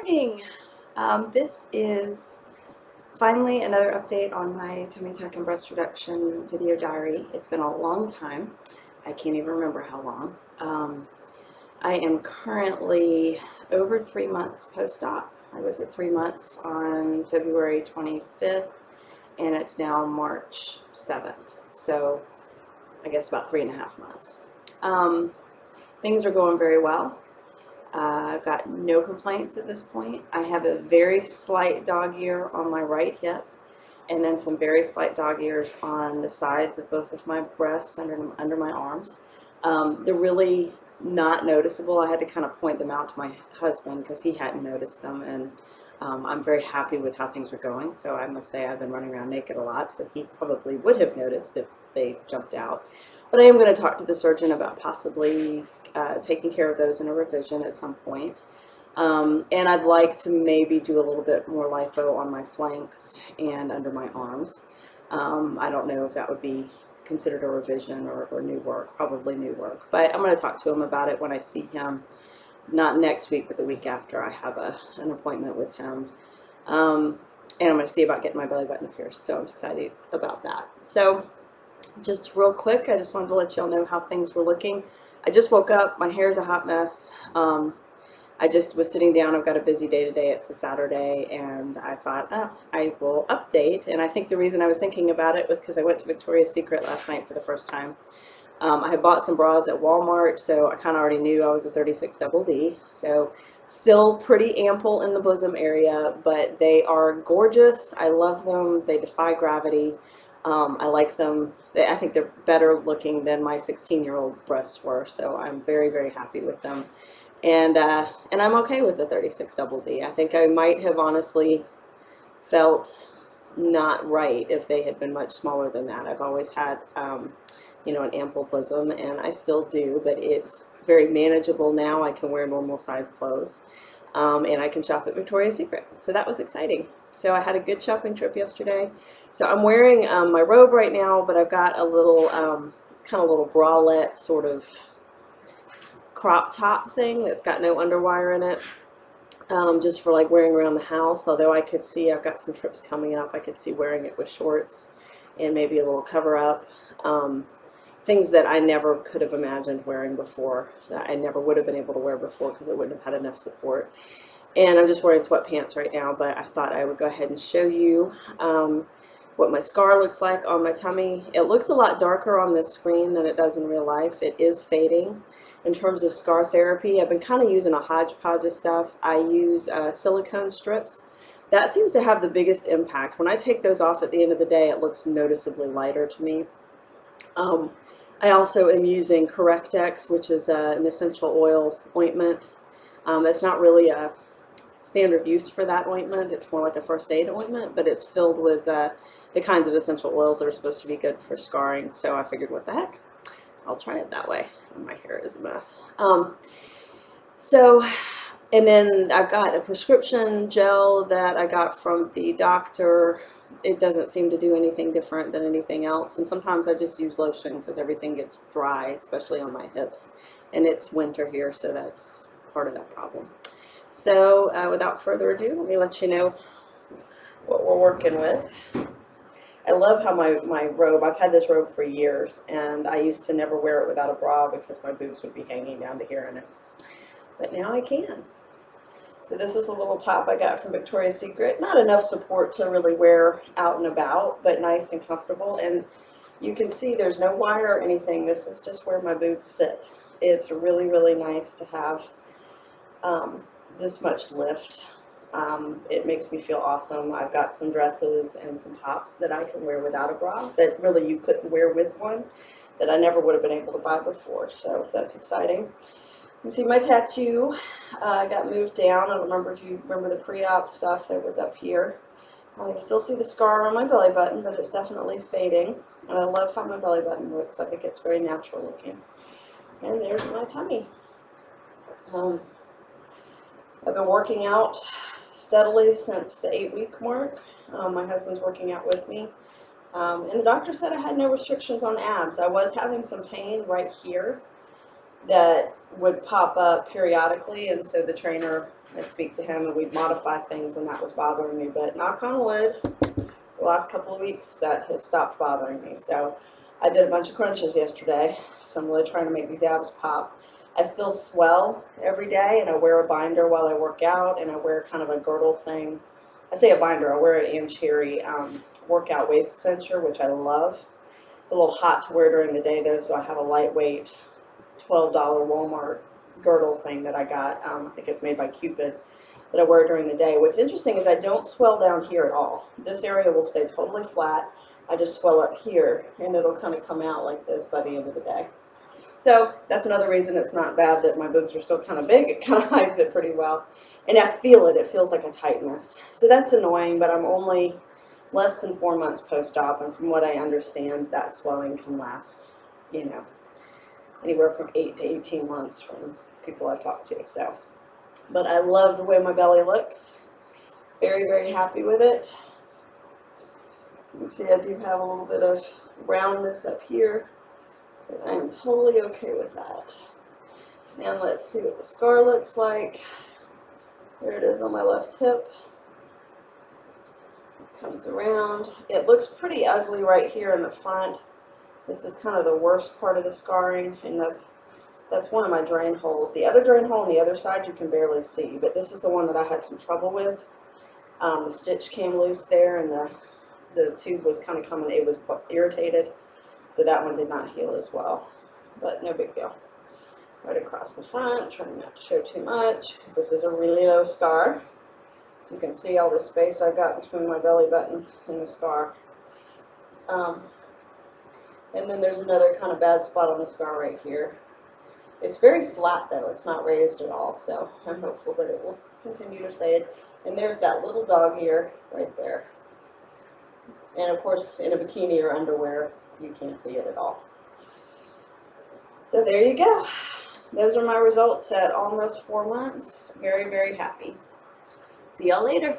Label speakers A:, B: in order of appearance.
A: morning. This is finally another update on my tummy tuck and breast reduction video diary. It's been a long time. I can't even remember how long. I am currently over 3 months post-op. I was at 3 months on February 25th, and it's now March 7th. So I guess about 3.5 months. Things are going very well. I've got no complaints at this point. I have a very slight dog ear on my right hip, and then some very slight dog ears on the sides of both of my breasts under my arms. They're really not noticeable. I had to kind of point them out to my husband because he hadn't noticed them, and I'm very happy with how things are going. So I must say I've been running around naked a lot, so he probably would have noticed if they jumped out. But I am going to talk to the surgeon about possibly taking care of those in a revision at some point. And I'd like to maybe do a little bit more lipo on my flanks and under my arms. I don't know if that would be considered a revision or new work, probably new work. But I'm going to talk to him about it when I see him, not next week, but the week after. I have an appointment with him. And I'm going to see about getting my belly button pierced, so I'm excited about that. So just real quick, I just wanted to let y'all know how things were looking. I just woke up. My hair's a hot mess. I just was sitting down. I've got a busy day today. It's a Saturday, and I thought, oh, I will update. And I think the reason I was thinking about it was because I went to Victoria's Secret last night for the first time. I had bought some bras at Walmart, so I kind of already knew I was a 36 double D. So still pretty ample in the bosom area, but they are gorgeous. I love them. They defy gravity. I like them. I think they're better looking than my 16-year-old breasts were, so I'm very, very happy with them. And I'm okay with the 36 double D. I think I might have honestly felt not right if they had been much smaller than that. I've always had, you know, an ample bosom, and I still do, but it's very manageable now. I can wear normal size clothes, and I can shop at Victoria's Secret. So that was exciting. So I had a good shopping trip yesterday. So I'm wearing my robe right now, but I've got a little, it's kind of a little bralette sort of crop top thing that's got no underwire in it, just for like wearing around the house. Although I could see, I've got some trips coming up, I could see wearing it with shorts and maybe a little cover up. Things that I never could have imagined wearing before, that I never would have been able to wear before because it wouldn't have had enough support. And I'm just wearing sweatpants right now, but I thought I would go ahead and show you what my scar looks like on my tummy. It looks a lot darker on this screen than it does in real life. It is fading. In terms of scar therapy, I've been kind of using a hodgepodge of stuff. I use silicone strips. That seems to have the biggest impact. When I take those off at the end of the day, it looks noticeably lighter to me. I also am using Correct-X, which is an essential oil ointment. It's not really a standard use for that ointment. It's more like a first aid ointment, but it's filled with the kinds of essential oils that are supposed to be good for scarring. So I figured, what the heck, I'll try it that way. My hair is a mess. And then I've got a prescription gel that I got from the doctor. It doesn't seem to do anything different than anything else. And sometimes I just use lotion because everything gets dry, especially on my hips. And it's winter here, so that's part of that problem. So without further ado, let me let you know what we're working with. I love how my robe, I've had this robe for years, and I used to never wear it without a bra because my boobs would be hanging down to here in it. But now I can. So this is a little top I got from Victoria's Secret. Not enough support to really wear out and about, but nice and comfortable. And you can see there's no wire or anything. This is just where my boobs sit. It's really, really nice to have this much lift. It makes me feel awesome. I've got some dresses and some tops that I can wear without a bra that really you couldn't wear with one, that I never would have been able to buy before. So that's exciting. You can see my tattoo got moved down. I don't remember if you remember the pre-op stuff that was up here. I still see the scar on my belly button, but it's definitely fading. And I love how my belly button looks. I think it's very natural looking. And there's my tummy. I've been working out steadily since the 8-week mark. My husband's working out with me. And the doctor said I had no restrictions on abs. I was having some pain right here. that would pop up periodically, and so the trainer, I'd speak to him and we'd modify things when that was bothering me. But knock on wood, the last couple of weeks that has stopped bothering me. So I did a bunch of crunches yesterday, so I'm really trying to make these abs pop. I still swell every day, and I wear a binder while I work out, and I wear kind of a girdle thing. I say a binder, I wear an Ann Cherry workout waist cincher, which I love. It's a little hot to wear during the day though, so I have a lightweight $12 Walmart girdle thing that I got. I think it's made by Cupid, that I wear during the day. What's interesting is I don't swell down here at all. This area will stay totally flat. I just swell up here, and it'll kind of come out like this by the end of the day. So that's another reason it's not bad that my boobs are still kind of big. It kind of hides it pretty well. And I feel it. It feels like a tightness. So that's annoying, but I'm only less than 4 months post-op, and from what I understand, that swelling can last, you know, anywhere from 8 to 18 months from people I've talked to. So, but I love the way my belly looks. Very, very happy with it. You can see I do have a little bit of roundness up here, but I am totally okay with that. And let's see what the scar looks like. There it is on my left hip. Comes around. It looks pretty ugly right here in the front. This is kind of the worst part of the scarring, and that's one of my drain holes. The other drain hole on the other side you can barely see, but this is the one that I had some trouble with. The stitch came loose there, and the tube was kind of coming, it was irritated, so that one did not heal as well, but no big deal. Right across the front, trying not to show too much, because this is a really low scar. So you can see all the space I've got between my belly button and the scar. And then there's another kind of bad spot on the scar right here. It's very flat though, it's not raised at all, so I'm hopeful that it will continue to fade. And there's that little dog ear right there. And of course, in a bikini or underwear, you can't see it at all. So there you go. Those are my results at almost 4 months. Very, very happy. See y'all later.